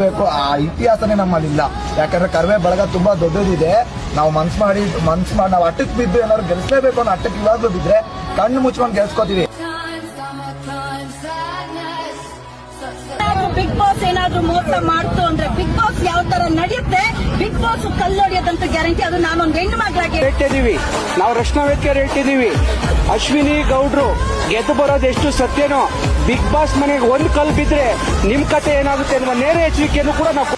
ಬೇಕು ಆ ಇತಿಹಾಸನೇ ನಮ್ಮಲ್ಲಿಲ್ಲ. ಯಾಕಂದ್ರೆ ಕರ್ವೆ ಬಳಗ ತುಂಬಾ ದೊಡ್ಡದಿದೆ. ನಾವು ಮನ್ಸ್ ಮಾಡಿ ನಾವು ಅಟ್ಟಕ್ಕೆ ಬಿದ್ದು ಏನಾದ್ರು ಗೆಲ್ಸ್ಲೇಬೇಕು ಅನ್ನೋ ಅಟ್ಟಕ್ಕೆ ಇವಾಗ್ಲೂ ಬಿದ್ರೆ ಕಣ್ಣು ಮುಚ್ಕೊಂಡು ಗೆಲ್ಸ್ಕೊತೀವಿ. ಬಿಗ್ ಬಾಸ್ ಏನಾದ್ರು ಮೋಸ ಮಾಡ್ತು ಅಂದ್ರೆ ಬಿಗ್ ಬಾಸ್ ಯಾವ ತರ ನಡೆಯುತ್ತೆ, ಬಿಗ್ ಬಾಸ್ ಕಲ್ಲೊಡೆಯೋದಂತ ಗ್ಯಾರಂಟಿ. ಅದು ನಾನೊಂದು ಹೆಣ್ಣು ಮಗಳಾಗಿ ಹೇಳ್ತಿದೀವಿ, ನಾವು ರಕ್ಷಣಾ ವೇದಿಕೆ ಹೇಳ್ತಿದೀವಿ. ಅಶ್ವಿನಿ ಗೌಡ್ರು ಗೆದ್ದು ಬರೋದು ಎಷ್ಟು ಸತ್ಯನೋ, ಬಿಗ್ ಬಾಸ್ ಮನೆಗೆ ಒಂದು ಕಲ್ ಬಿದ್ರೆ ನಿಮ್ ಕತೆ ಏನಾಗುತ್ತೆ ಅನ್ನುವ ನೇರ ಎಚ್ಚರಿಕೆಯನ್ನು ಕೂಡ ನಾವು